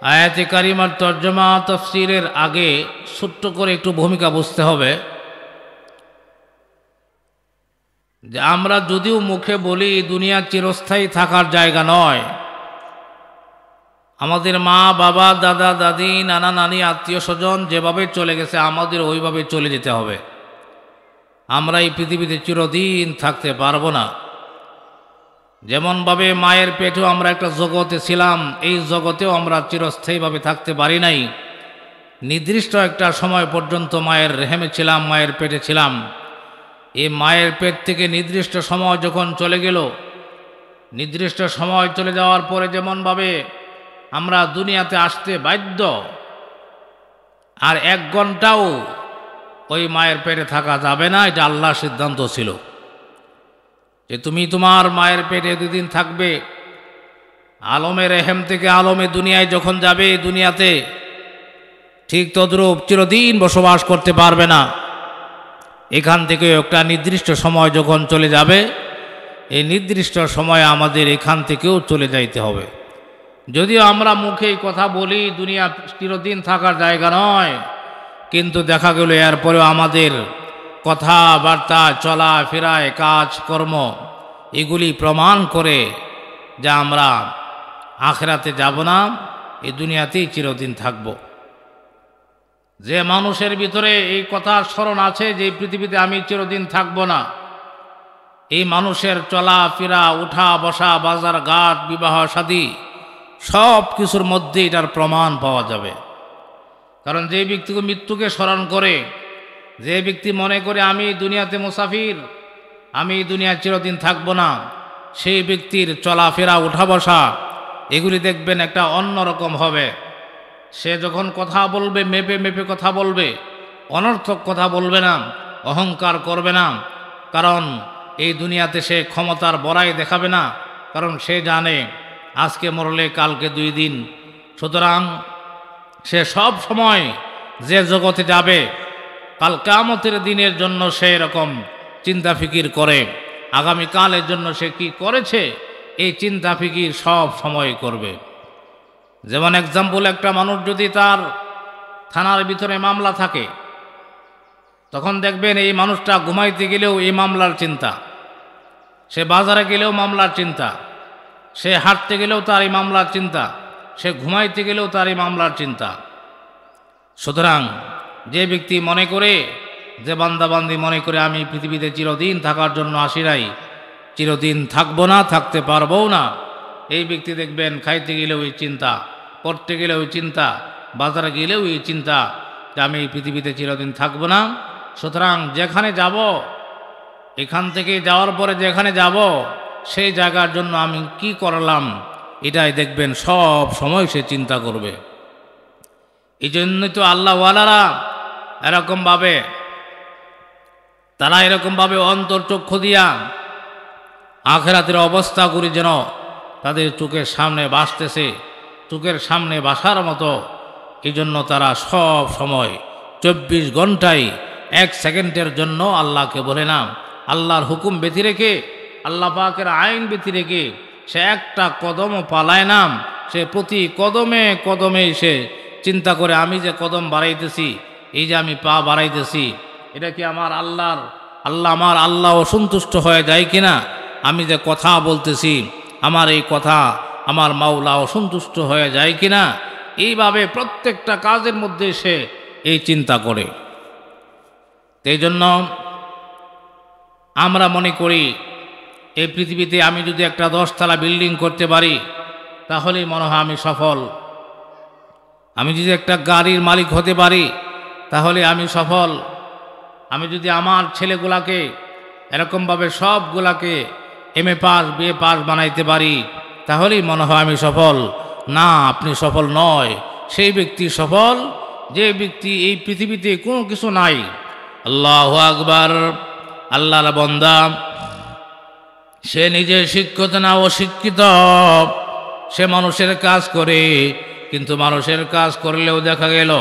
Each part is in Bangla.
আয়াতে কারিমার তর্জমা তাফসীরের আগে ছোট্ট করে একটু ভূমিকা বুঝতে হবে যে আমরা যদিও মুখে বলি দুনিয়া চিরস্থায়ী থাকার জায়গা নয়, আমাদের মা বাবা দাদা দাদি নানা নানি আত্মীয় স্বজন যেভাবে চলে গেছে আমাদের ওইভাবে চলে যেতে হবে। আমরা এই পৃথিবীতে চিরদিন থাকতে পারবো না। যেমনভাবে মায়ের পেটেও আমরা একটা জগতে ছিলাম, এই জগতেও আমরা চিরস্থায়ীভাবে থাকতে পারি নাই। নির্দিষ্ট একটা সময় পর্যন্ত মায়ের রেহেমে ছিলাম, মায়ের পেটে ছিলাম। এই মায়ের পেট থেকে নির্দিষ্ট সময় যখন চলে গেল, নির্দিষ্ট সময় চলে যাওয়ার পরে যেমনভাবে আমরা দুনিয়াতে আসতে বাধ্য, আর 1 ঘন্টাও ওই মায়ের পেটে থাকা যাবে না, এটা আল্লাহর সিদ্ধান্ত ছিল যে তুমি তোমার মায়ের পেটে 2 দিন থাকবে। আলমে রেহেম থেকে আলমে দুনিয়ায় যখন যাবে, দুনিয়াতে ঠিক তদ্রূপ চিরদিন বসবাস করতে পারবে না। এখান থেকে একটা নির্দিষ্ট সময় যখন চলে যাবে, এই নির্দিষ্ট সময়ে আমাদের এখান থেকেও চলে যাইতে হবে। যদিও আমরা মুখে কথা বলি দুনিয়া চিরদিন থাকার জায়গা নয়, কিন্তু দেখা গেল এরপরেও আমাদের কথাবার্তা চলাফেরায় কাজ কর্ম এগুলি প্রমাণ করে যে আমরা আখিরাতে যাব না, এই দুনিয়াতেই চিরদিন থাকব। যে মানুষের ভিতরে এই কথার স্মরণ আছে যে পৃথিবীতে আমি চিরদিন থাকব না, এই মানুষের চলাফেরা উঠা বসা বাজার ঘাট বিবাহ শাদী সব কিছুর মধ্যে এটার প্রমাণ পাওয়া যাবে। কারণ যে ব্যক্তি মৃত্যুকে স্মরণ করে, যে ব্যক্তি মনে করে আমি দুনিয়াতে মুসাফির, আমি দুনিয়া চিরদিন থাকব না, সেই ব্যক্তির চলাফেরা উঠা বসা এগুলি দেখবেন একটা অন্যরকম হবে। সে যখন কথা বলবে মেপে মেপে কথা বলবে, অনর্থক কথা বলবে না, অহংকার করবে না। কারণ এই দুনিয়াতে সে ক্ষমতার বড়াই দেখাবে না, কারণ সে জানে আজকে মরলে কালকে 2 দিন। সুতরাং সে সব সময় যে জগতে যাবে, কাল কিয়ামতের দিনের জন্য সে এরকম চিন্তা ফিকির করে, আগামীকালের জন্য সে কি করেছে এই চিন্তা ফিকির সব সময় করবে। যেমন এক্সাম্পল, একটা মানুষ যদি তার থানার ভিতরে মামলা থাকে, তখন দেখবেন এই মানুষটা ঘুমাইতে গেলেও এই মামলার চিন্তা, সে বাজারে গেলেও মামলার চিন্তা, সে হাঁটতে গেলেও তার এই মামলার চিন্তা, সে ঘুমাইতে গেলেও তার এই মামলার চিন্তা। সুতরাং যে ব্যক্তি মনে করে, যে বান্দাবান্দি মনে করে আমি পৃথিবীতে চিরদিন থাকার জন্য আসি নাই, চিরদিন থাকবো না, থাকতে পারবো না, এই ব্যক্তি দেখবেন খাইতে গেলেও এই চিন্তা, পড়তে গেলেও এই চিন্তা, বাজারে গেলেও এই চিন্তা যে আমি এই পৃথিবীতে চিরদিন থাকবো না। সুতরাং যেখানে যাব, এখান থেকে যাওয়ার পরে যেখানে যাব সেই জায়গার জন্য আমি কি করলাম এটাই দেখবেন সব সময় সে চিন্তা করবে। এই জন্যই তো আল্লাহওয়ালারা এরকমভাবে, তারা এরকমভাবে অন্তর্চক্ষু দিয়া আখিরাতের অবস্থাগুলি যেন তাদের চোখের সামনে ভাসতেছে, চোখের সামনে ভাসার মতো, এই জন্য তারা সব সময় 24 ঘন্টায় 1 সেকেন্ডের জন্য আল্লাহকে বলে না, আল্লাহর হুকুম ব্যতি রেখে, আল্লাহ পাকের আইন ব্যতি রেখে সে একটা কদমও পালায় না। সে প্রতি কদমে কদমে সে চিন্তা করে আমি যে কদম বাড়াইতেছি, এই যে আমি পা বাড়াইতেছি, এটা কি আমার আমার আল্লাহ অসন্তুষ্ট হয়ে যায় কিনা, আমি যে কথা বলতেছি আমার এই কথা আমার মাওলা অসন্তুষ্ট হয়ে যায় কিনা, এইভাবে প্রত্যেকটা কাজের মধ্যে সে এই চিন্তা করে। এই জন্য আমরা মনে করি এই পৃথিবীতে আমি যদি একটা 10 তলা বিল্ডিং করতে পারি তাহলেই মনে হয় আমি সফল। আমি যদি একটা গাড়ির মালিক হতে পারি তাহলে আমি সফল। আমি যদি আমার ছেলেগুলাকে এরকমভাবে সবগুলাকে MA পাস BA পাস বানাইতে পারি তাহলেই মনে হয় আমি সফল। না, আপনি সফল নয়। সেই ব্যক্তি সফল যে ব্যক্তি এই পৃথিবীতে কোনো কিছু নাই। আল্লাহু আকবার। আল্লাহর বান্দা সে নিজে শিক্ষিত না অশিক্ষিত, সে মানুষের কাজ করে, কিন্তু মানুষের কাজ করলেও দেখা গেল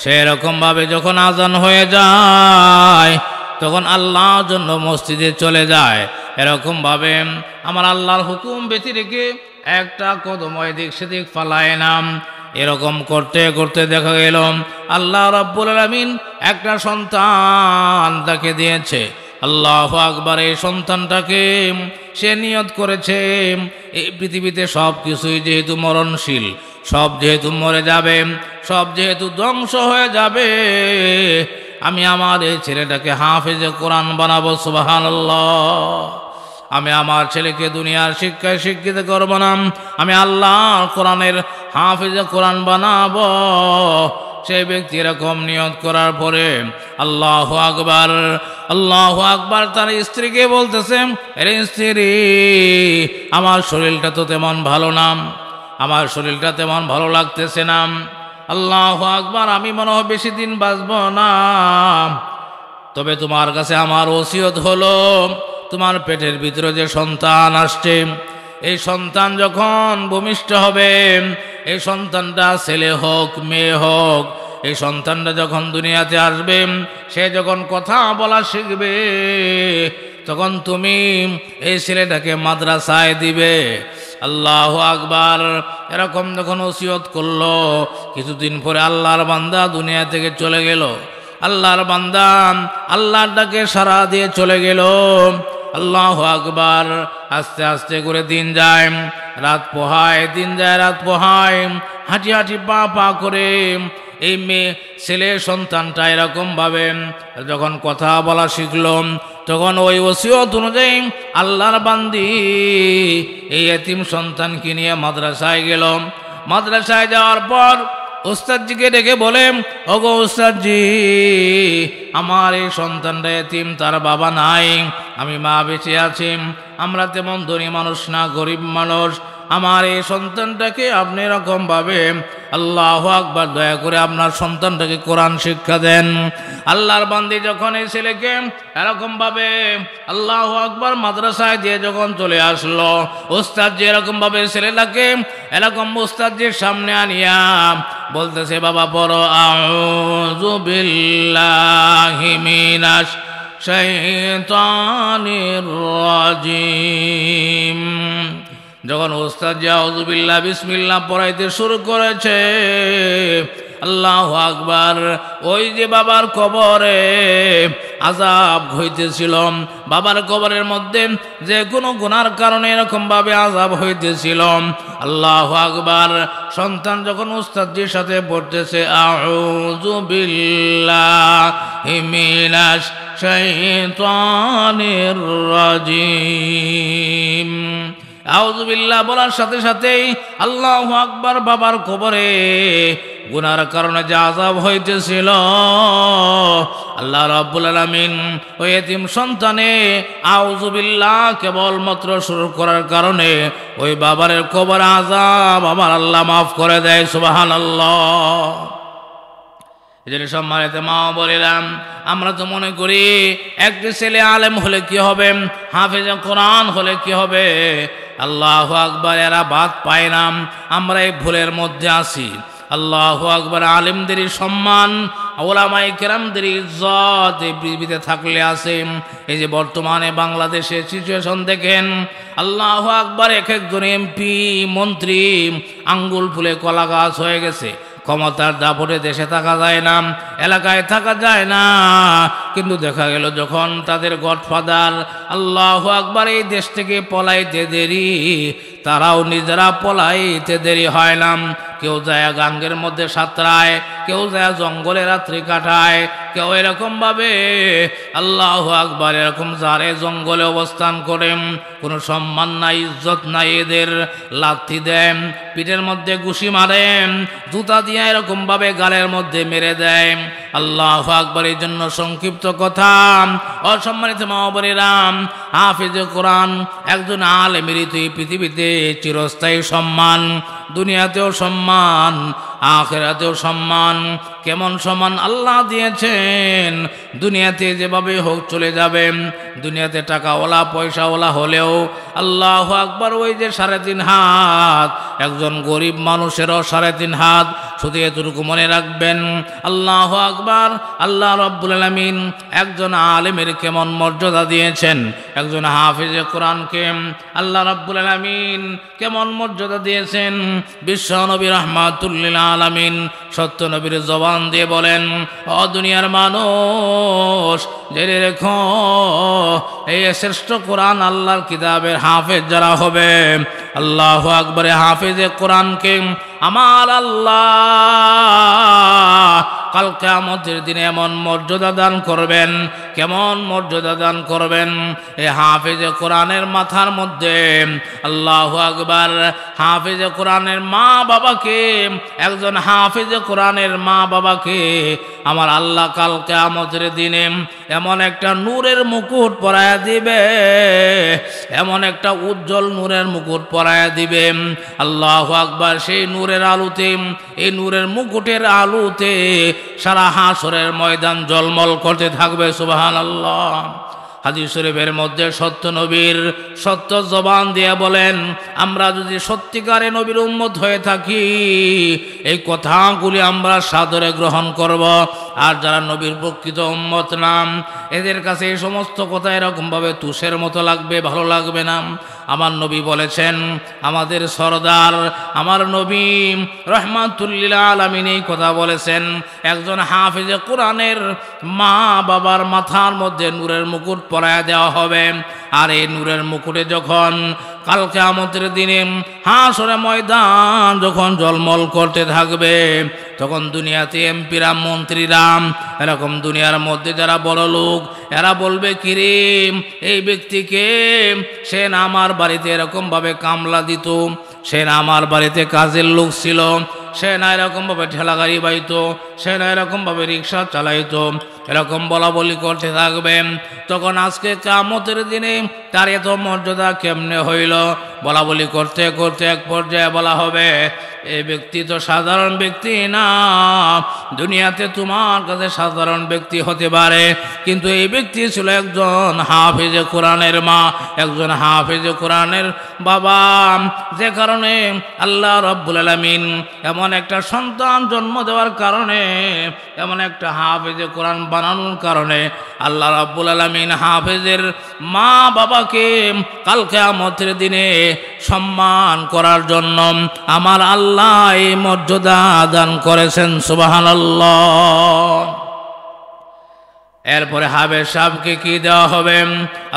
সে এরকমভাবে যখন আজান হয়ে যায় তখন আল্লাহর জন্য মসজিদে চলে যায়। এরকমভাবে আমার আল্লাহর হুকুম ব্যতি রেখে একটা কদম এদিক সেদিক ফালায় না। এরকম করতে করতে দেখা গেল আল্লাহ রাব্বুল আলামিন একটা সন্তান তাকে দিয়েছে। আল্লাহু আকবার। এই সন্তানটাকে সে নিয়ত করেছে এই পৃথিবীতে সব কিছুই যেহেতু মরণশীল, সব যেহেতু মরে যাবে, সব যেহেতু ধ্বংস হয়ে যাবে, আমি আমার এই ছেলেটাকে হাফেজে কোরআন বানাবো। সুবহানাল্লাহ। আমি আমার ছেলেকে দুনিয়ার শিক্ষায় শিক্ষিত করব না, আমি আল্লাহর কোরআনের হাফেজে কোরআন বানাবো। সেই ব্যক্তি এরকম নিয়ত করার পরে আল্লাহু আকবার, আল্লাহু আকবার, তার স্ত্রীকে বলতেছে, আরে স্ত্রী, আমার শরীরটা তো তেমন ভালো না, আমার শরীরটা তেমন ভালো লাগতেছে না। আল্লাহু আকবার, আমি মনে হয় বেশি দিন বাঁচব না। তবে তোমার কাছে আমার ওসিয়ত হলো, তোমার পেটের ভিতরে যে সন্তান আসছে, এই সন্তান যখন ভূমিষ্ঠ হবে, এই সন্তানটা ছেলে হোক মেয়ে হোক, এই সন্তানটা যখন দুনিয়াতে আসবে, সে যখন কথা বলা শিখবে, তখন তুমি এই ছেলেটাকে মাদ্রাসায় দিবে। আল্লাহু আকবার। এরকম যখন ওসিয়ত করলো, কিছুদিন পরে আল্লাহর বান্দা দুনিয়া থেকে চলে গেল। আল্লাহর বান্দা আল্লাহর ডাকে সাড়া দিয়ে চলে গেল। আল্লাহু আকবার। আস্তে আস্তে করে দিন যায়, রাত পোহায়, দিন যায়, রাত পোহায়, হাঁটি হাঁটি পা পা করে এই মেয়ে ছেলে সন্তানটা এরকমভাবে যখন কথা বলা শিখল, তখন ওই ওসিয়ত অনুযায়ী আল্লাহর বান্দি এই এতিম সন্তানকে নিয়ে মাদ্রাসায় গেল। মাদ্রাসায় যাওয়ার পর উস্তাদজিকে ডেকে বলে, ওগো উস্তাদজি, আমার এই সন্তানটা এতিম, তার বাবা নাই, আমি মা বেঁচে আছি, আমরা তেমন ধনী মানুষ না, গরিব মানুষ, আমার এই সন্তানটাকে আপনি এরকমভাবে, আল্লাহু আকবার, দয়া করে আপনার সন্তানটাকে কোরআন শিক্ষা দেন। আল্লাহর বান্দি যখন এই ছেলেকে এরকমভাবে আল্লাহু আকবার মাদ্রাসায় দিয়ে যখন চলে আসলো, ওস্তাদজি এরকমভাবে ছেলেটাকে এরকম ওস্তাদজির সামনে আনিয়া বলতেছে, বাবা পড়ো, আউযু বিল্লাহি মিনাশ শাইতানির রাজিম। যখন ওস্তাদ আউযু বিল্লাহ বিসমিল্লাহ পড়াইতে শুরু করেছে, আল্লাহু আকবার, ওই যে বাবার কবরে আযাব হইতেছিল, বাবার কবরের মধ্যে যে কোনো গুনার কারণে এরকম ভাবে আযাব হইতেছিল, আল্লাহু আকবার, সন্তান যখন উস্তাদজির সাথে পড়তেছে, আউযু বিল্লাহি মিনাশ শাইতানির রাজিম, আউযু বিল্লাহ বলার সাথে সাথেই আল্লাহু আকবার, বাবার কবরে গুনার কারণে যে আযাব হইতেছিল, আল্লাহ রাব্বুল আলামিন ওই এতিম সন্তানে আউযু বিল্লাহ কেবলমাত্র শুরু করার কারণে ওই বাবার কবর আযাব আমার আল্লাহ মাফ করে দেয়। সুবহানাল্লাহ। এজন্য সম্মানিত মা বলিলাম, আমরা তো মনে করি একটি ছেলে আলেম হলে কি হবে, হাফেজে কোরআন হলে কি হবে, আল্লাহু আকবার, এরা বাদ পায় না, আমরা এই ভুলের মধ্যে আছি। আল্লাহু আকবার, আলেমদেরই সম্মান, ওলামায়ে কেরামদের ইজ্জত এই পৃথিবীতে থাকলে আছে। এই যে বর্তমানে বাংলাদেশের সিচুয়েশন দেখেন, আল্লাহু আকবার, এক একজন এমপি মন্ত্রী আঙ্গুল ফুলে কলা গাছ হয়ে গেছে। ক্ষমতার দাপটে দেশে থাকা যায় না, এলাকায় থাকা যায় না, কিন্তু দেখা গেল যখন তাদের গডফাদার আল্লাহু আকবার এই দেশ থেকে পলাইতে দেরি, তারাও নিজেরা পলাইতে দেরি হয় না। কেউ যায় গাঙ্গের মধ্যে সাঁতরায়, কেউ যায় জঙ্গলে রাত্রি কাটায়, কেউ এরকমভাবে আল্লাহু আকবার এরকম যারে জঙ্গলে অবস্থান করেন, কোনো সম্মান নাই, ইজ্জত নাই, এদের লাথি দেন, পিঠের মধ্যে ঘুষি মারেন, জুতা দিয়ে এরকমভাবে গালের মধ্যে মেরে দেয়। আল্লাহু আকবার। এই জন্য সংক্ষিপ্ত কথা, অসম্মানিত মা বোনেরাম, হাফেজে কোরআন একজন আলেমেরই তো এই পৃথিবীতে চিরস্থায়ী সম্মান, দুনিয়াতেও সম্মান, আখিরাতেও সম্মান। কেমন সম্মান আল্লাহ দিয়েছেন, দুনিয়াতে যেভাবে হোক চলে যাবেন, দুনিয়াতে টাকাওয়ালা পয়সাওয়ালা হলেও আল্লাহু আকবার, ওই যে 3.5 হাত, একজন গরিব মানুষেরও 3.5 হাত। শুধু এতটুকু মনে রাখবেন, আল্লাহু আকবার, আল্লাহ রাব্বুল আলামিন একজন আলেমের কেমন মর্যাদা দিয়েছেন। একজন হাফেজে কোরআনকে আল্লাহ রাব্বুল আলামিন কেমন মর্যাদা দিয়েছেন। বিশ্ব নবী রাহমাতুল লিল আলামিন সত্য নবীর জবান দিয়ে বলেন, ও দুনিয়ার মানুষ জেনে রেখো, এই শ্রেষ্ঠ কোরআন আল্লাহর কিতাবের হাফেজ যারা হবে, আল্লাহু আকবার, হাফেজে কোরআনকে আমার আল্লাহ কাল কিয়ামতের দিনে এমন মর্যাদা দান করবেন, কেমন মর্যাদা দান করবেন। এই হাফেজে কোরআনের মাথার মধ্যে আল্লাহু আকবার, হাফেজে কোরআনের মা বাবাকে, একজন হাফেজে কোরআনের মা বাবাকে আমার আল্লাহ কাল কিয়ামতের দিনে এমন একটা নূরের মুকুট পরায়া দিবে, এমন একটা উজ্জ্বল নূরের মুকুট পরায়া দিবে। আল্লাহু আকবার, সেই নূরের আলোতে, এই নূরের মুকুটের আলোতে সারা হাসরের ময়দান জলমল করতে থাকবে। সুবহানাল্লাহ। হাদিস শরীফের মধ্যে সত্য নবীর সত্য জবান দিয়ে বলেন, আমরা যদি সত্যিকারে নবীর উম্মত হয়ে থাকি এই কথাগুলি আমরা সাদরে গ্রহণ করব। আর যারা নবীর প্রকৃত উম্মত নাম, এদের কাছে এই সমস্ত কথা এরকমভাবে তুষের মতো লাগবে, ভালো লাগবে না। আমার নবী বলেছেন, আমাদের সরদার আমার নবী রাহমাতুল লিল আলামিন এই কথা বলেছেন, একজন হাফেজে কোরআনের মা বাবার মাথার মধ্যে নূরের মুকুট পরায়া দেওয়া হবে। আর এই নূরের মুকুটে যখন কাল কিয়ামতের দিনে হাসরে ময়দান যখন জলমল করতে থাকবে, তখন দুনিয়াতে এমপিরা, মন্ত্রীরা, এরকম দুনিয়ার মধ্যে যারা বড় লোক, এরা বলবে, কিরে এই ব্যক্তিকে, সে না আমার বাড়িতে এরকমভাবে কামলা দিত, সে না আমার বাড়িতে কাজের লোক ছিল, সে না এরকমভাবে ঠেলা গাড়ি বাইতো, সে না এরকমভাবে রিক্সা চালাইতো, এরকম বলা বলি করতে থাকবেন। তখন আজকে কিয়ামতের দিনে তার এত মর্যাদা কেমনে হইল? বলা বলি করতে করতে এক পর্যায়ে বলা হবে, এই ব্যক্তি তো সাধারণ ব্যক্তি না, দুনিয়াতে তোমার কাছে সাধারণ ব্যক্তি হতে পারে, কিন্তু এই ব্যক্তি ছিল একজন হাফেজে কোরআনের মা, একজন হাফেজে কোরআনের বাবা। যে কারণে আল্লাহ রাব্বুল আলামিন এমন একটা সন্তান জন্ম দেওয়ার কারণে, এমন একটা হাফেজে কোরআন বানানোর কারণে আল্লাহ রাব্বুল আলামিন হাফেজের মা বাবাকে কাল কিয়ামতের দিনে সম্মান করার জন্য আমার আল্লাহ এই মর্যাদা দান করেছেন। সুবহানাল্লাহ। এরপরে হাফেজ সাহেবকে কি দেওয়া হবে?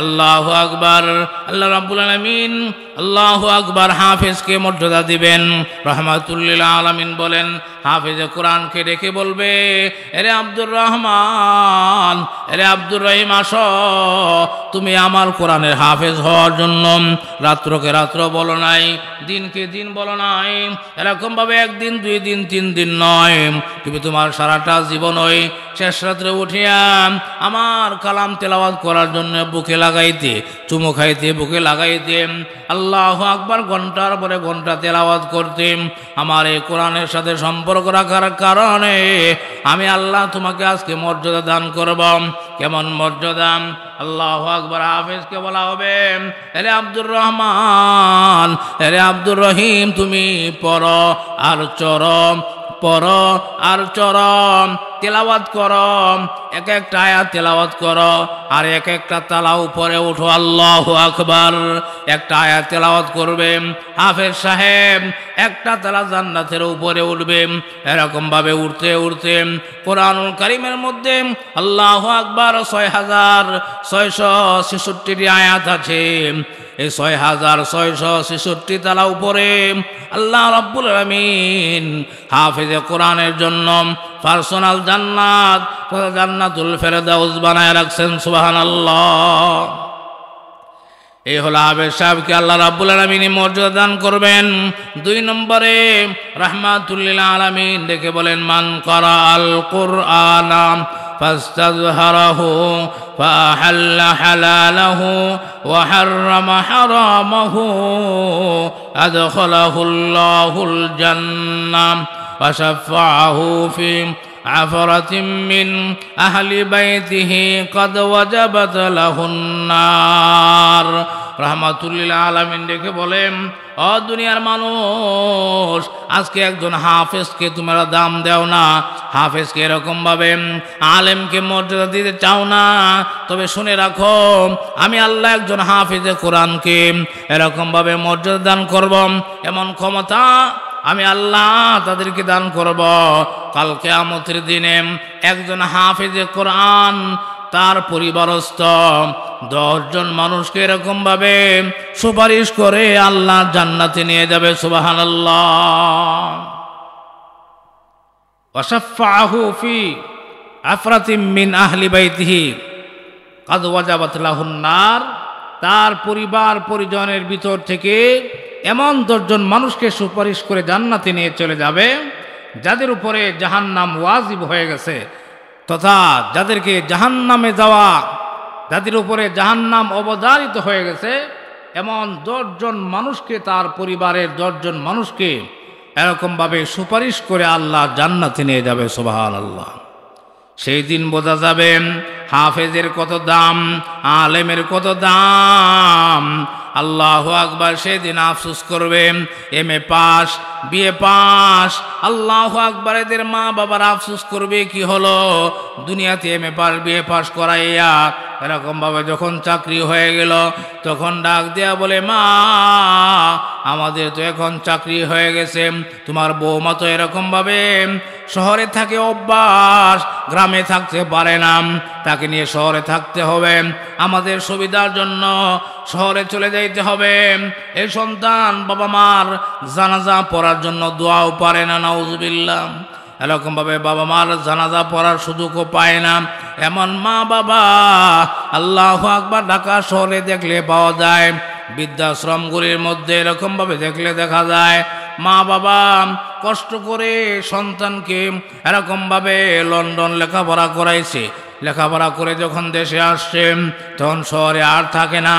আল্লাহু আকবার। আল্লাহ রাব্বুল আলামিন আল্লাহু আকবার হাফেজকে মর্যাদা দিবেন। রাহমাতুল লিল আলামিন বলেন, হাফেজে কোরআনকে ডেকে বলবে, এরে আব্দুর রহমান, এরে আব্দুর রহিম, আসো, তুমি আমার কোরআনের হাফেজ হওয়ার জন্য রাত্রকে রাত্র বলো নাই, দিনকে দিন বলো নাই, এরকমভাবে একদিন, 2 দিন, 3 দিন নয়, তুমি তোমার সারাটা জীবন ওই শেষ রাত্রে উঠিয়া আমার কালাম তেলাওয়াত করার জন্য বুকে লাগাইতে, চুমু খাইতে, বুকে লাগাইতে, আল্লাহু আকবার ঘন্টার পরে ঘন্টা তেলাওয়াত করতে। আমার এই কোরআনের সাথে সম্পর্ক রাখার কারণে আমি আল্লাহ তোমাকে আজকে মর্যাদা দান করব। কেমন মর্যাদা? আল্লাহু আকবার। হাফেজকে বলা হবে, এরে আব্দুর রহমান, এরে আব্দুর রহিম, তুমি পড়ো আর চরম, পড়ো আর চরম, তেলাওয়াত করো, এক একটা আয়াত তেলাওয়াত করো, আর এক একটা তালা উপরে উঠো। আল্লাহু আকবার। একটা আয়াত তেলাওয়াত করবে হাফেজ সাহেব, একটা তালা জান্নাতের উপরে উঠবে। এরকম ভাবে উঠতে উঠতে কোরআনুল কারীমের মধ্যে আল্লাহু আকবার 6666টি আয়াত আছে। এই 6666 তালা উপরে আল্লাহ রাব্বুল আলামিন হাফেজে কোরআনের জন্য পার্সোনাল জান্নাত, জান্নাতুল ফেরদাউস বানায় রাখছেন। সুবহানাল্লাহ। এই হলো হাফেজ সাহেবকে আল্লাহ রাব্বুল আলামিন মর্যাদা দান করবেন। 2 নম্বরে রাহমাতুল লিল আলামিন ডেকে বলেন, মান ক্বারাআল কুরআনা ফাস্তাযহারাহু ফাহাল্লা হালালাহু ওয়া হাররামা হারামাহু আদখালাহুল্লাহুল জান্নাহ ওয়া শাফাআহু ফি আফরাতিন মিন আহলি বাইতিহি ক্বাদ ওয়াজাবাত লাহুন নার। রাহমাতুল লিল আলামিন ডেকে বলেন, ও দুনিয়ার মানুষ, আজকে একজন হাফেজকে তোমরা দাম দাও না, হাফেজকে এরকমভাবে আলেমকে মর্যাদা দিতে চাও না, তবে শুনে রাখো আমি আল্লাহ একজন হাফেজে কোরআনকে এরকমভাবে মর্যাদা দান করব, এমন ক্ষমতা আমি আল্লাহ তাদেরকে দান করব। কাল কিয়ামতের দিনে একজন হাফেজে কোরআন তার পরিবারস্থ 10 জন মানুষকে এরকমভাবে সুপারিশ করে আল্লাহ জান্নাতে নিয়ে যাবে। সুবহানাল্লাহ। ওয়াশাফাহু ফি আফরাতিম মিন আহলি বাইতিহি কাদ ওয়াজাবাত লাহুন নার, তার পরিবার পরিজনের ভিতর থেকে এমন 10 জন মানুষকে সুপারিশ করে জান্নাতে নিয়ে চলে যাবে যাদের উপরে জাহান্নাম ওয়াজিব হয়ে গেছে, তথা যাদেরকে জাহান্নামে যাওয়া, যাদের উপরে জাহান্নাম অবধারিত হয়ে গেছে, এমন 10 জন মানুষকে, তার পরিবারের 10 জন মানুষকে এরকমভাবে সুপারিশ করে আল্লাহ জান্নাতে নিয়ে যাবে। সুবহানাল্লাহ। সেই দিন বোঝা যাবে হাফেজের কত দাম, আলেমের কত দাম। আল্লাহু আকবার। সেদিন আফসোস করবে এমএ পাস, বিএ পাস, আল্লাহু আকবার, এদের মা বাবার আফসোস করবে কি হলো, দুনিয়াতে এমএ পাস বিএ পাস করাইয়া এরকমভাবে যখন চাকরি হয়ে গেল তখন ডাক দেয়া বলে, মা আমাদের তো এখন চাকরি হয়ে গেছে, তোমার বৌমা তো এরকমভাবে শহরে থাকে অভ্যাস, গ্রামে থাকতে পারে না, তাকে নিয়ে শহরে থাকতে হবে, আমাদের সুবিধার জন্য শহরে চলে যাইতে হবে। এই সন্তান বাবা মার জানাজা পড়ার জন্য দোয়াও পারে না, নাউজুবিল্লাহ। এরকমভাবে বাবা মার জানাজা পড়ার সুযোগও পায় না, এমন মা বাবা আল্লাহু আকবার ঢাকা শহরে দেখলে পাওয়া যায়, বৃদ্ধাশ্রমগুলির মধ্যে এরকমভাবে দেখলে দেখা যায় মা বাবা কষ্ট করে সন্তানকে এরকমভাবে লন্ডন লেখাপড়া করাইছে, লেখাপড়া করে যখন দেশে আসছে তখন শহরে আর থাকে না,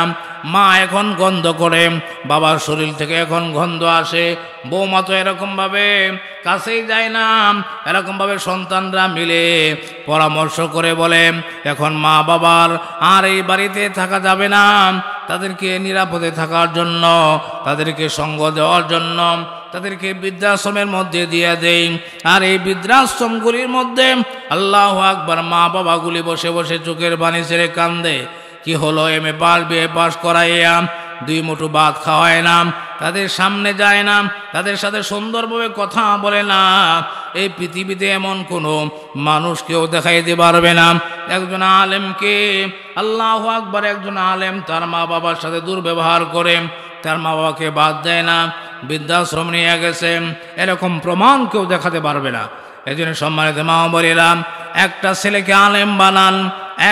মা এখন গন্ধ করে, বাবার শরীর থেকে এখন গন্ধ আসে, বৌমা তো এরকমভাবে কাছেই যায় না। এরকমভাবে সন্তানরা মিলে পরামর্শ করে বলে, এখন মা বাবার আর এই বাড়িতে থাকা যাবে না, তাদেরকে নিরাপদে থাকার জন্য, তাদেরকে সঙ্গ দেওয়ার জন্য তাদেরকে বৃদ্ধাশ্রমের মধ্যে দিয়ে দেই। আর এই বৃদ্ধাশ্রমগুলির মধ্যে আল্লাহু আকবার মা বাবাগুলি বসে বসে চোখের পানি ছেড়ে কান্দে, কি হলো, এমএ পাস বিএ পাস করাইয়া 2 মুঠো ভাত খাওয়ায় না, তাদের সামনে যায় না, তাদের সাথে সুন্দরভাবে কথা বলে না। এই পৃথিবীতে এমন কোনো মানুষ কেউ দেখাইতে পারবে না একজন আলেমকে, আল্লাহু আকবার, একজন আলেম তার মা বাবার সাথে দুর্ব্যবহার করে, তার মা বাবাকে বাদ দেয় না, বৃদ্ধাশ্রম নিয়ে গেছে, এরকম প্রমাণ কেউ দেখাতে পারবে না। এই জন্য সম্মানিত মা বোনেরা, একটা ছেলেকে আলেম বানান,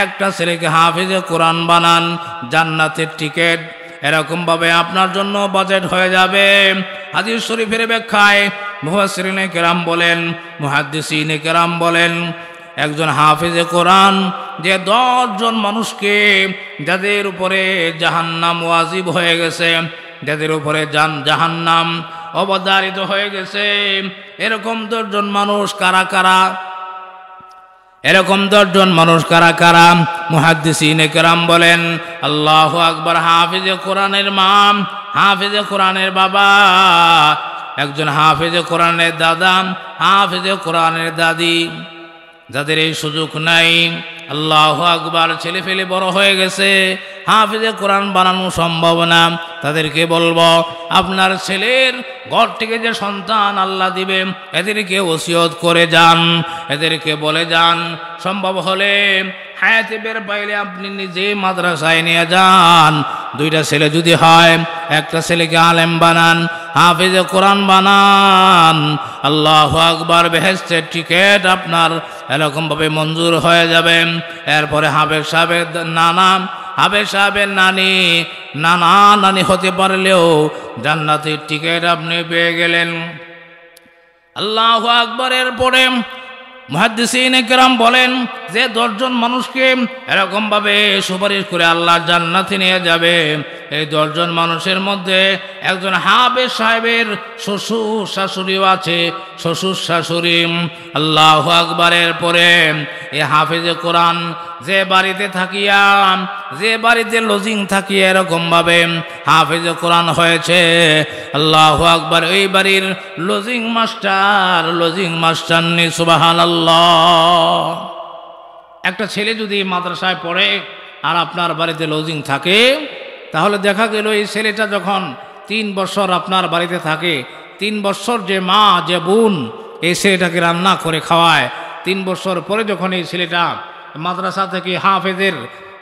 একটা ছেলেকে হাফেজে কোরআন বানান, জান্নাতের টিকিট এরকমভাবে আপনার জন্য বাজেট হয়ে যাবে। হাদিস শরীফের ব্যাখ্যায় মুফাসসিরিনে কেরাম বলেন, মুহাদ্দিসিনে কেরাম বলেন, একজন হাফেজে কোরআন যে 10 জন মানুষকে, যাদের উপরে জাহান্নাম ওয়াজিব হয়ে গেছে, যাদের উপরে জাহান্নাম অবধারিত হয়ে গেছে, এরকম 10 জন মানুষ কারা কারা, এরকম 10 জন মানুষ কারা কারা? মুহাদ্দিসিনে কেরাম বলেন, আল্লাহু আকবার, হাফেজে কোরআনের মা, হাফেজে কোরআনের বাবা, একজন হাফেজে কোরআনের দাদা, হাফেজে কোরআনের দাদি। যাদের এই সুযোগ নাই, আল্লাহু আকবার, ছেলে ফেলে বড় হয়ে গেছে, হাফেজে কোরআন বানানো সম্ভব না, তাদেরকে বলবো, আপনার ছেলের ঘর থেকে যে সন্তান আল্লাহ দিবে, এদেরকে ওসিয়ত করে যান, এদেরকে বলে যান, সম্ভব হলে হায়াতে বের পাইলে আপনি নিজে মাদ্রাসায় নিয়ে যান। 2টা ছেলে যদি হয়, একটা ছেলেকে আলেম বানান, হাফেজে কোরআন বানান, আল্লাহু আকবার, বেহেশতের টিকিট আপনার এরকমভাবে মঞ্জুর হয়ে যাবে। এরপরে হাফেজ সাহেবের নানা, হাফেজ সাহেবের নানি, নানা নানি হতে পারলেও জান্নাতের টিকিট আপনি পেয়ে গেলেন। আল্লাহু আকবরের পরে মুহাদ্দিসিনে কেরাম বলেন যে 10 জন মানুষকে এরকমভাবে সুপারিশ করে আল্লাহ জান্নাতে নিয়ে যাবে। এই 10 জন মানুষের মধ্যে একজন হাফেজ সাহেবের শ্বশুর শাশুড়িও আছে, শ্বশুর শাশুড়ি। আল্লাহু আকবরের পরে এই হাফেজে কোরআন যে বাড়িতে থাকিয়া, যে বাড়িতে লজিং থাকিয়া এরকম ভাবে হাফেজ কোরআন হয়েছে, আল্লাহু আকবার, ওই বাড়ির লজিং মাস্টারনি, সুবহানাল্লাহ। একটা ছেলে যদি মাদ্রাসায় পড়ে আর আপনার বাড়িতে লজিং থাকে, তাহলে দেখা গেল এই ছেলেটা যখন 3 বছর আপনার বাড়িতে থাকে, 3 বছর যে মা যে বোন এই ছেলেটাকে রান্না করে খাওয়ায়, 3 বছর পরে যখন এই ছেলেটা মাদ্রাসা থেকে হাফেজের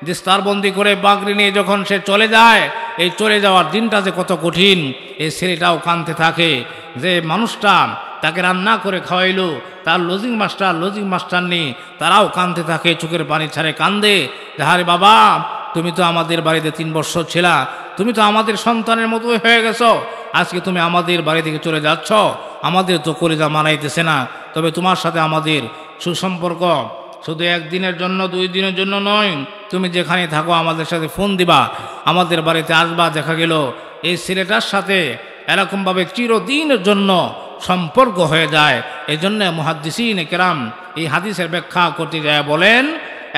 দিস্তারবন্দি করে বাগরি নিয়ে যখন সে চলে যায়, এই চলে যাওয়ার দিনটা যে কত কঠিন, এই ছেলেটাও কাঁদতে থাকে যে মানুষটা তাকে রান্না করে খাওয়াইলো, তার লজিং মাস্টারনি, তারাও কাঁদতে থাকে, চোখের পানি ছাড়ে কান্দে, আরে বাবা তুমি তো আমাদের বাড়িতে 3 বছর ছিলা, তুমি তো আমাদের সন্তানের মতোই হয়ে গেছো, আজকে তুমি আমাদের বাড়ি থেকে চলে যাচ্ছ, আমাদের তো কলিজা মানাইতেছে না, তবে তোমার সাথে আমাদের সুসম্পর্ক শুধু 1 দিনের জন্য 2 দিনের জন্য নয়, তুমি যেখানে থাকো আমাদের সাথে ফোন দিবা, আমাদের বাড়িতে আসবা। দেখা গেল এই ছেলেটার সাথে এরকমভাবে চিরদিনের জন্য সম্পর্ক হয়ে যায়। এই জন্য মুহাদ্দিসিন কেরাম এই হাদিসের ব্যাখ্যা করতে যায় বলেন,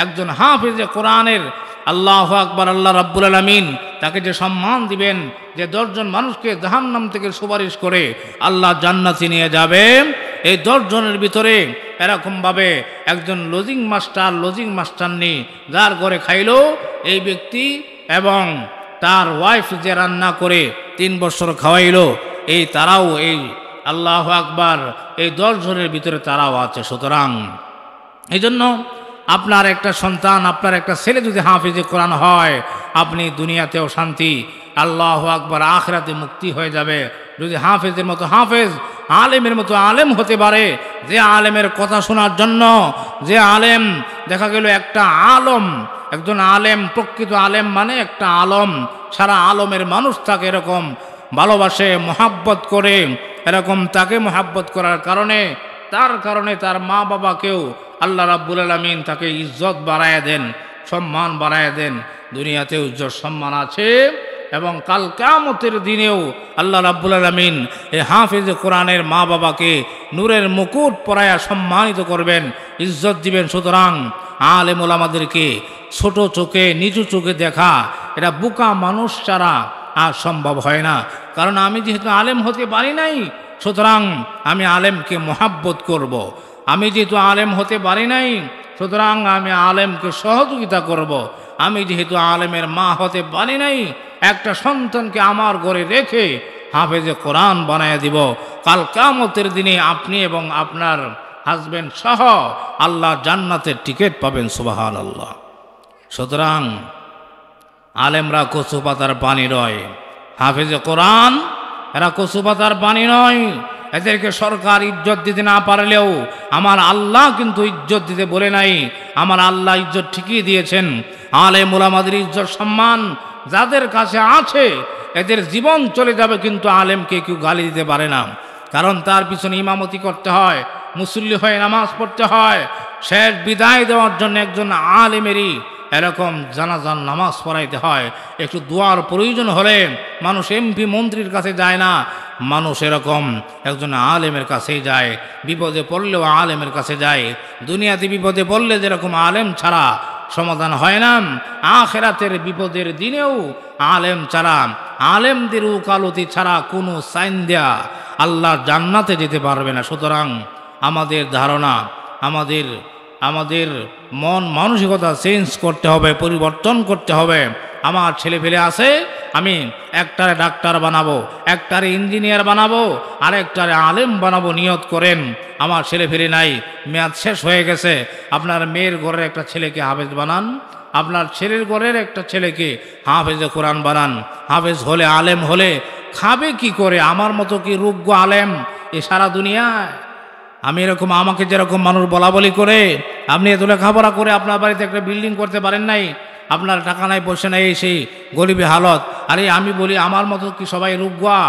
একজন হাফেজে কোরআনের আল্লাহু আকবার, আল্লাহ রাব্বুল আলামিন তাকে যে সম্মান দিবেন, যে 10 জন মানুষকে জাহান্নাম থেকে সুপারিশ করে আল্লাহ জান্নাতে নিয়ে যাবে, এই 10 জনের ভিতরে এরকমভাবে একজন লজিং মাস্টারনি যার ঘরে খাইলো এই ব্যক্তি এবং তার ওয়াইফ যে রান্না করে 3 বছর খাওয়াইলো, এই তারাও এই আল্লাহু আকবার এই 10 জনের ভিতরে তারাও আছে। সুতরাং এই জন্য আপনার একটা সন্তান, আপনার একটা ছেলে যদি হাফেজে কোরআন হয়, আপনি দুনিয়াতেও শান্তি, আল্লাহু আকবার, আখিরাতে মুক্তি হয়ে যাবে। যদি হাফেজের মতো হাফেজ, আলেমের মতো আলেম হতে পারে, যে আলেমের কথা শোনার জন্য, যে আলেম দেখা গেল একটা আলম, একজন আলেম, প্রকৃত আলেম মানে একটা আলম, সারা আলমের মানুষ তাকে এরকম ভালোবাসে, মোহাব্বত করে, এরকম তাকে মোহাব্বত করার কারণে তার মা বাবাকেও আল্লাহ রাব্বুল আলামিন তাকে ইজ্জত বাড়ায় দেন, সম্মান বাড়ায় দেন, দুনিয়াতেও ইজ্জত সম্মান আছে এবং কাল কিয়ামতের দিনেও আল্লাহ রাব্বুল আলামিন এই হাফেজ কোরআনের মা বাবাকে নূরের মুকুট পরায়া সম্মানিত করবেন, ইজ্জত দিবেন। সুতরাং আলেম ওলামাদেরকে ছোট চোখে, নিচু চোখে দেখা এটা বোকা মানুষ ছাড়া আর সম্ভব হয় না। কারণ আমি যেহেতু আলেম হতে পারি নাই, সুতরাং আমি আলেমকে মোহাব্বত করব। আমি যেহেতু আলেম হতে পারি নাই, সুতরাং আমি আলেমকে সহযোগিতা করব। আমি যেহেতু আলেমের মা হতে পারি নাই, একটা সন্তানকে আমার ঘরে রেখে হাফেজে কোরআন বানায় দিব। কাল কিয়ামতের দিনে আপনি এবং আপনার হাজবেন্ড সহ আল্লাহ জান্নাতের টিকিট পাবেন, সুবহানাল্লাহ। সুতরাং আলেমরা কচু পাতার পানি নয়, হাফেজে কোরআন এরা কচু পাতার পানি নয়। এদেরকে সরকার ইজ্জত দিতে না পারলেও আমার আল্লাহ কিন্তু ইজ্জত দিতে বলে নাই। আমার আল্লাহ ইজ্জত ঠিকই দিয়েছেন। আলেম ওলামাদের ইজ্জত সম্মান যাদের কাছে আছে, এদের জীবন চলে যাবে, কিন্তু আলেমকে কেউ গালি দিতে পারে না। কারণ তার পিছনে ইমামতি করতে হয়, মুসল্লি হয়ে নামাজ পড়তে হয়, শেষ বিদায় দেওয়ার জন্য একজন আলেমেরই এরকম জানাজান নামাজ পড়াইতে হয়। একটু দোয়ার প্রয়োজন হলে মানুষ এমপি মন্ত্রীর কাছে যায় না, মানুষ এরকম একজন আলেমের কাছেই যায়। বিপদে পড়লেও আলেমের কাছে যায়। দুনিয়াতে বিপদে পড়লে যেরকম আলেম ছাড়া সমাধান হয় না, আখিরাতের বিপদের দিনেও আলেম ছাড়া, আলেমদের উকালতি ছাড়া কোনো সাইন দেয়া আল্লাহর জান্নাতে যেতে পারবে না। সুতরাং আমাদের ধারণা, আমাদের মন মানসিকতা চেঞ্জ করতে হবে, পরিবর্তন করতে হবে। আমার ছেলে ফেলে আছে, আমি একটারে ডাক্তার বানাবো, একটারে ইঞ্জিনিয়ার বানাবো, আরেকটারে আলেম বানাবো, নিয়ত করেন। আমার ছেলে ফেলে নাই, মেয়াদ শেষ হয়ে গেছে। আপনার মেয়ের ঘরের একটা ছেলেকে হাফেজ বানান, আপনার ছেলের ঘরের একটা ছেলেকে হাফেজে কোরআন বানান। হাফেজ হলে, আলেম হলে খাবে কি করে? আমার মতো কি রোগ্য আলেম এ সারা দুনিয়ায়? আমি এরকম, আমাকে যেরকম মানুষ বলা বলি করে, আপনি এত লেখাপড়া করে আপনার বাড়িতে একটা বিল্ডিং করতে পারেন নাই, আপনার টাকা নাই, পয়সা নাই, সেই গরিবী হালত। আরে আমি বলি আমার মতো কি সবাই রুগুয়া?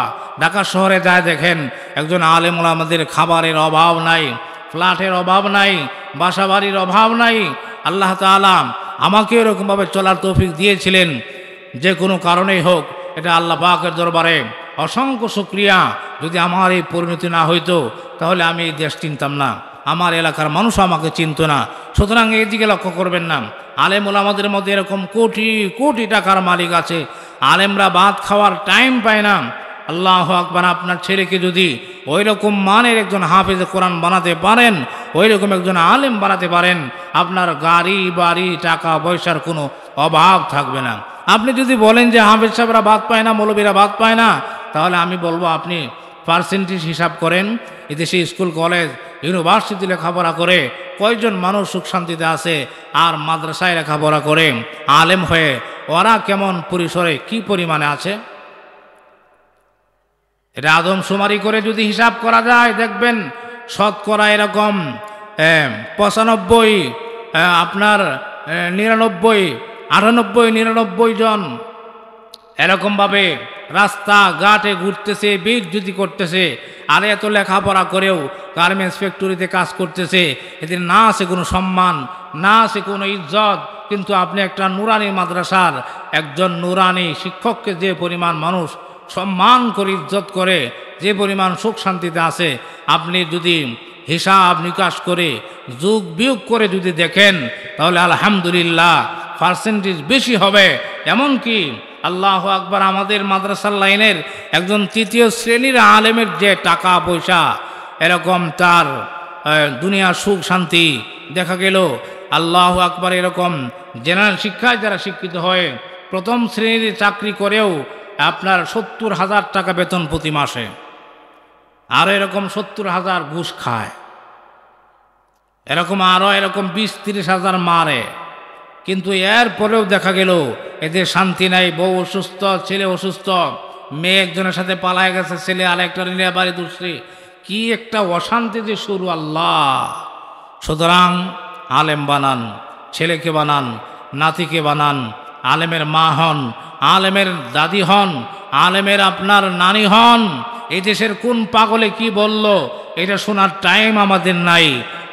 ঢাকা শহরে যায় দেখেন, একজন আলেম ওলামাদের খাবারের অভাব নাই, ফ্ল্যাটের অভাব নাই, বাসা বাড়ির অভাব নাই। আল্লাহ তাআলা আমাকে এরকমভাবে চলার তৌফিক দিয়েছিলেন, যে কোনো কারণেই হোক। এটা আল্লাহ পাকের দরবারে অসংখ্য শুকরিয়া। যদি আমার এই পরিণতি না হইতো, তাহলে আমি এই দেশ চিনতাম না, আমার এলাকার মানুষ আমাকে চিনত না। সুতরাং এই দিকে লক্ষ্য করবেন না। আলেম ওলামাদের মধ্যে এরকম কোটি কোটি টাকার মালিক আছে, আলেমরা ভাত খাওয়ার টাইম পায় না। আল্লাহু আকবার, আপনার ছেলেকে যদি ওই রকম মানের একজন হাফেজ কোরআন বানাতে পারেন, ওই রকম একজন আলেম বানাতে পারেন, আপনার গাড়ি বাড়ি টাকা পয়সার কোনো অভাব থাকবে না। আপনি যদি বলেন যে হাফেজ সাহেবরা ভাত পায় না, মৌলবীরা ভাত পায় না, তাহলে আমি বলবো আপনি পার্সেন্টেজ হিসাব করেন, এদেশে স্কুল কলেজ ইউনিভার্সিটি লেখাপড়া করে কয়জন মানুষ সুখ শান্তিতে আছে, আর মাদ্রাসায় লেখাপড়া করে আলেম হয়ে ওরা কেমন পরিসরে কি পরিমাণে আছে। এটা আদমশুমারি করে যদি হিসাব করা যায়, দেখবেন শতকরা এরকম 95 আপনার 99 98 99 জন এরকমভাবে রাস্তা ঘাটে ঘুরতেছে, বিট যদি করতেছে, আর এত লেখাপড়া করেও গার্মেন্টস ফ্যাক্টরিতে কাজ করতেছে। এদের না আছে কোনো সম্মান, না আছে কোনো ইজ্জত। কিন্তু আপনি একটা নুরানি মাদ্রাসার একজন নুরানি শিক্ষককে যে পরিমাণ মানুষ সম্মান করে ইজ্জত করে, যে পরিমাণ সুখ শান্তিতে আছে, আপনি যদি হিসাব নিকাশ করে যোগ বিয়োগ করে যদি দেখেন, তাহলে আলহামদুলিল্লাহ পার্সেন্টেজ বেশি হবে। এমনকি আল্লাহু আকবার, আমাদের মাদ্রাসার লাইনের একজন তৃতীয় শ্রেণীর আলেমের যে টাকা পয়সা, এরকম তার দুনিয়া সুখ শান্তি দেখা গেল। আল্লাহু আকবার, এরকম জেনারেল শিক্ষায় যারা শিক্ষিত হয়, প্রথম শ্রেণীর চাকরি করেও আপনার 70,000 টাকা বেতন প্রতি মাসে, আর এরকম 70,000 ঘুষ খায়, এরকম আরও এরকম 20-30 হাজার মারে। কিন্তু এর পরেও দেখা গেল এদের শান্তি নাই। বউ অসুস্থ, ছেলে অসুস্থ, মেয়ে একজনের সাথে পালায় গেছে, ছেলে আরেকটা নিয়ে বাড়ি দুসরি, কি একটা অশান্তি যে শুরু। আল্লাহ! সুতরাং আলেম বানান, ছেলেকে বানান, নাতিকে বানান, আলেমের মা হন, আলেমের দাদি হন, আলেমের আপনার নানি হন। এই দেশের কোন পাগলে কি বলল এটা শোনার টাইম আমাদের নাই।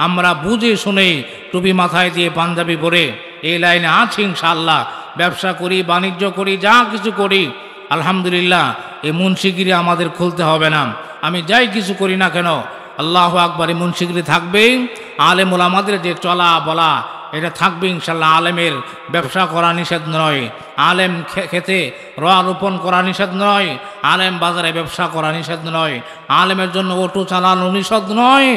আমরা বুঝে শুনে টুপি মাথায় দিয়ে পাঞ্জাবি পরে এই লাইনে আছি ইনশাআল্লাহ। ব্যবসা করি, বাণিজ্য করি, যা কিছু করি আলহামদুলিল্লাহ। এই মুন্সিগিরি আমাদের খুলতে হবে না। আমি যাই কিছু করি না কেন, আল্লাহু আকবার, এই মুন্সিগিরি থাকবেই। আলেম ওলামাদের যে চলা বলা এটা থাকবে ইনশাল্লাহ। আলেমের ব্যবসা করা নিষেধ নয়, আলেম খেতে রোপণ করা নিষেধ নয়, আলেম বাজারে ব্যবসা করা নিষেধ নয়, আলেমের জন্য অটো চালানো নিষেধ নয়,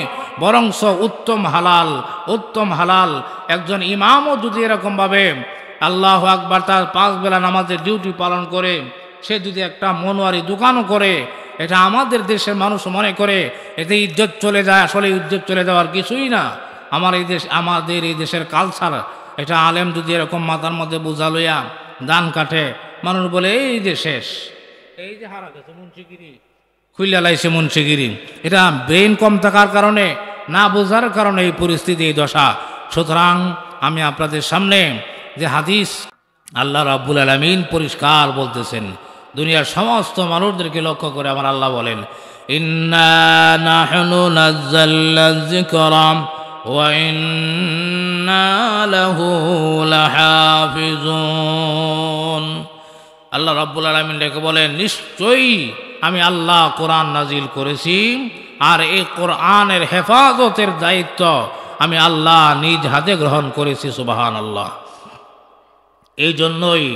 বরংস উত্তম হালাল, উত্তম হালাল। একজন ইমামও যদি এরকমভাবে আল্লাহু আকবার তার 5 বেলা নামাজের ডিউটি পালন করে, সে যদি একটা মনোয়ারি দোকানও করে, এটা আমাদের দেশের মানুষ মনে করে এতে ইজ্জত চলে যায়। আসলে ইজ্জত চলে যাওয়ার কিছুই না। আমাদের এই দেশের কালচার এটা। আলেম যদি এরকম মাথার মধ্যে বোঝা লইয়া দান কাটে, মানুষ বলে এই যে শেষ, এই যে হারা গেছে মুন্সিগিরি, খুইলা লাইছে মুন্সিগিরি। এটা ব্রেন কম থাকার কারণে, না বোঝার কারণে এই পরিস্থিতি, এই দশা। সুতরাং আমি আপনাদের সামনে যে হাদিস আল্লাহ রাব্বুল আলামিন পরিষ্কার বলতেছেন, দুনিয়ার সমস্ত মানুষদেরকে লক্ষ্য করে আমার আল্লাহ বলেন, ইন্না নাহনু নাযালনা যিকরা ওয়া ইন্না লাহু লাহাফিজুন। আল্লাহ রাব্বুল আলামিন ডেকে বলেন, নিশ্চয়ই আমি আল্লাহ কোরআন নাজিল করেছি, আর এই কোরআনের হেফাজতের দায়িত্ব আমি আল্লাহ নিজ হাতে গ্রহণ করেছি। সুবহানাল্লাহ। এই জন্যই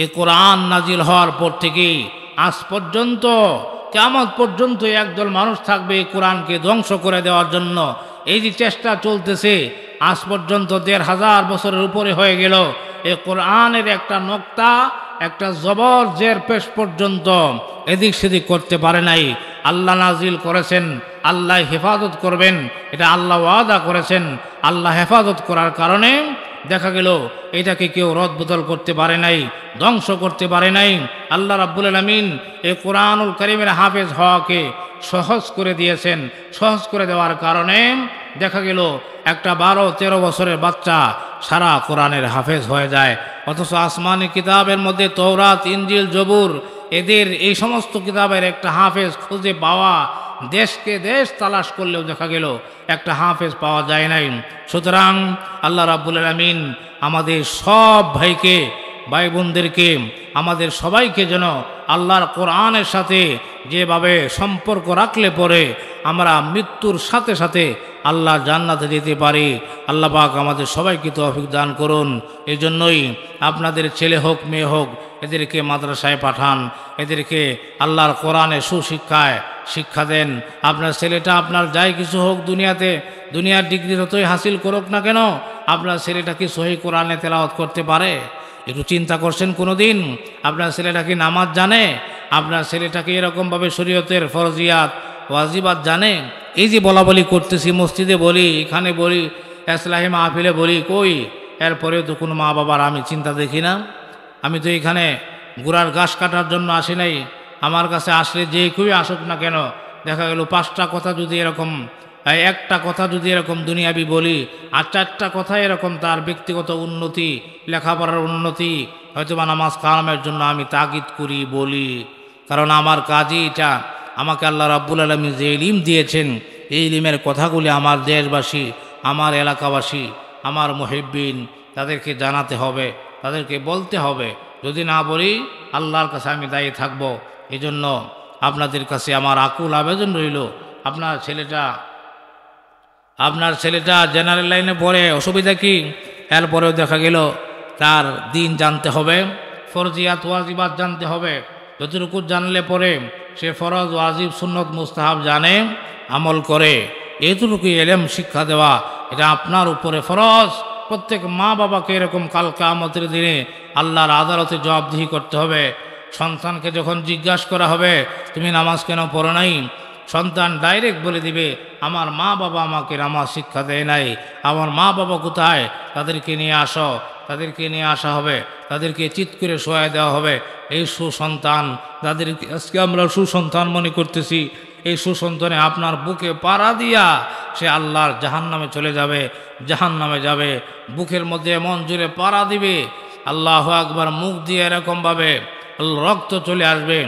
এই কোরআন নাজিল হওয়ার পর থেকেই আজ পর্যন্ত, কিয়ামত পর্যন্ত একদল মানুষ থাকবে এই কোরআনকে ধ্বংস করে দেওয়ার জন্য। এই যে চেষ্টা চলতেছে, আজ পর্যন্ত 1500 বছরের উপরে হয়ে গেল, এই কোরআনের একটা নোক্তা, একটা জবর জের পেশ পর্যন্ত এদিক সেদিক করতে পারে নাই। আল্লাহ নাজিল করেছেন, আল্লাহ হেফাজত করবেন, এটা আল্লাহ ওয়াদা করেছেন। আল্লাহ হেফাজত করার কারণে দেখা গেল এটাকে কেউ রদবদল করতে পারে নাই, ধ্বংস করতে পারে নাই। আল্লাহ রাব্বুল আলামিন এই কোরআনুল কারীমের হাফেজ হওয়াকে সহজ করে দিয়েছেন। সহজ করে দেওয়ার কারণে দেখা গেল একটা 12-13 বছরের বাচ্চা সারা কোরআনের হাফেজ হয়ে যায়। অথচ আসমানি কিতাবের মধ্যে তৌরাত, ইনজিল, জবুর, এদের এই সমস্ত কিতাবের একটা হাফেজ খুঁজে পাওয়া, দেশকে দেশ তালাশ করলেও দেখা গেল একটা হাফেজ পাওয়া যায় নাই। সুতরাং আল্লাহ রাব্বুল আলামিন আমাদের সব ভাইকে, ভাই বোনদেরকে, আমাদের সবাইকে যেন আল্লাহর কোরআনের সাথে যেভাবে সম্পর্ক রাখলে পরে আমরা মৃত্যুর সাথে সাথে আল্লাহ জান্নাতে যেতে পারি। আল্লাহ পাক আমাদের সবাইকে তৌফিক দান করুন। এই জন্যই আপনাদের ছেলে হোক মেয়ে হোক এদেরকে মাদ্রাসায় পাঠান, এদেরকে আল্লাহর কোরআনে সুশিক্ষায় শিক্ষা দেন। আপনার ছেলেটা আপনার যাই কিছু হোক দুনিয়াতে, দুনিয়ার ডিগ্রি যতই হাসিল করুক না কেন, আপনার ছেলেটা কি সহি কোরআনে তেলাওয়াত করতে পারে? একটু চিন্তা করছেন কোনো দিন? আপনার ছেলেটা কি নামাজ জানে? আপনার ছেলেটা কি এরকমভাবে শরীয়তের ফরজিয়াত ওয়াজিবাত জানে? এই যে বলা বলি করতেছি, মসজিদে বলি, এখানে বলি, ইসলাহি মাহফিলে বলি, কই এরপরেও তো কোনো মা বাবার আমি চিন্তা দেখি না। আমি তো এখানে গোড়ার ঘাস কাটার জন্য আসি নাই। আমার কাছে আসলে যে কেউই আসুক না কেন, দেখা গেল 5টা কথা যদি এরকম, একটা কথা যদি এরকম দুনিয়াবি বলি, আর 4টা কথা এরকম তার ব্যক্তিগত উন্নতি, লেখাপড়ার উন্নতি, হয়তো বা নামাজ কালামের জন্য আমি তাগিদ করি, বলি। কারণ আমার কাজই এটা। আমাকে আল্লাহ রাব্বুল আলামিন যে ইলম দিয়েছেন, এই ইলমের কথাগুলি আমার দেশবাসী, আমার এলাকাবাসী, আমার মুহিব্বিন তাদেরকে জানাতে হবে, তাদেরকে বলতে হবে। যদি না বলি আল্লাহর কাছে আমি দায়ী থাকব। এই জন্য আপনাদের কাছে আমার আকুল আবেদন রইল, আপনার ছেলেটা জেনারেল লাইনে পড়ে, অসুবিধা কি? এরপরেও দেখা গেল তার দিন জানতে হবে, ফরজিয়াত ওয়াজিবাত জানতে হবে। যতটুকু জানলে পরে সে ফরজ ওয়াজিব সুন্নত মুস্তাহাব জানে, আমল করে। এতটুকু ইলম শিক্ষা দেওয়া এটা আপনার উপরে ফরজ। প্রত্যেক মা বাবাকে এরকম কাল কিয়ামতের দিনে আল্লাহর আদালতে জবাবদিহি করতে হবে। সন্তানকে যখন জিজ্ঞাসা করা হবে তুমি নামাজ কেন পড়ো নাই, সন্তান ডাইরেক্ট বলে দিবে আমার মা বাবা আমাকে নামাজ শিক্ষা দেয় নাই। আমার মা বাবা কোথায়? তাদেরকে নিয়ে আসো। তাদেরকে নিয়ে আসা হবে, তাদেরকে চিৎ করে শোয়ায় দেওয়া হবে। এই সুসন্তান, যাদেরকে আজকে আমরা সুসন্তান মনে করতেছি, এই সুসন্তানে আপনার বুকে পাড়া দিয়া সে আল্লাহর জাহান্নামে চলে যাবে, জাহান্নামে যাবে। বুকের মধ্যে এমন জোরে পাড়া দিবে, আল্লাহু আকবার, মুখ দিয়ে এরকমভাবে রক্ত চলে আসবে।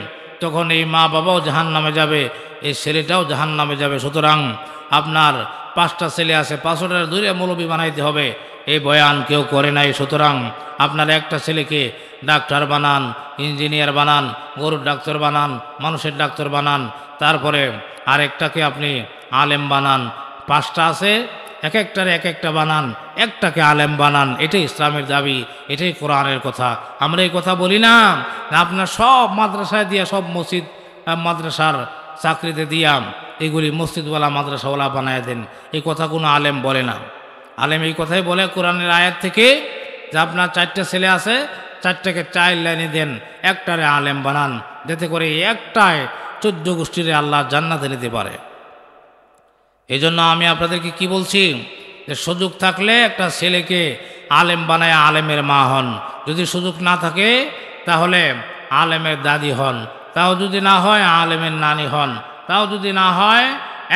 তখন এই মা বাবাও জাহান্নামে যাবে, এই ছেলেটাও জাহান্নামে যাবে। সুতরাং আপনার 5টা ছেলে আছে, 5টার দূরে মৌলবি বানাইতে হবে, এই বয়ান কেউ করে নাই। সুতরাং আপনার একটা ছেলেকে ডাক্তার বানান, ইঞ্জিনিয়ার বানান, গরুর ডাক্তার বানান, মানুষের ডাক্তার বানান, তারপরে আরেকটাকে আপনি আলেম বানান। 5টা আছে, এক একটারে এক একটা বানান, একটাকে আলেম বানান। এটাই ইসলামের দাবি, এটাই কোরআনের কথা। আমরা এই কথা বলি না আপনার সব মাদ্রাসায় দিয়া, সব মসজিদ মাদ্রাসার চাকরিতে দিয়া এগুলি মসজিদওয়ালা মাদ্রাসাওয়ালা বানায় দেন, এই কথা কোনো আলেম বলে না। আলেম এই কথাই বলে কোরআনের আয়াত থেকে যে আপনার 4টা ছেলে আছে, 4টাকে 4 লাইনে দেন, একটারে আলেম বানান, যাতে করে একটায় 14 গোষ্ঠীরে আল্লাহ জান্নাতে নিতে পারে। এই জন্য আমি আপনাদেরকে কি বলছি, যে সুযোগ থাকলে একটা ছেলেকে আলেম বানায় আলেমের মা হন। যদি সুযোগ না থাকে তাহলে আলেমের দাদি হন। তাও যদি না হয় আলেমের নানি হন। তাও যদি না হয়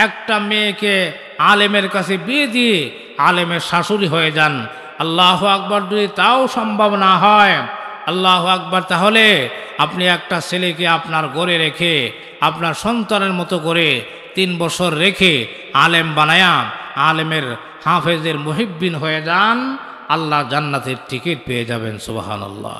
একটা মেয়েকে আলেমের কাছে বিয়ে দিয়ে আলেমের শাশুড়ি হয়ে যান। আল্লাহু আকবার। যদি তাও সম্ভব না হয়, আল্লাহু আকবার, তাহলে আপনি একটা ছেলেকে আপনার ঘরে রেখে, আপনার সন্তানের মতো করে 3 বছর রেখে আলেম বানায়া আলেমের হাফেজের মুহিব্বিন হয়ে যান, আল্লাহ জান্নাতের টিকিট পেয়ে যাবেন। সুবহানাল্লাহ।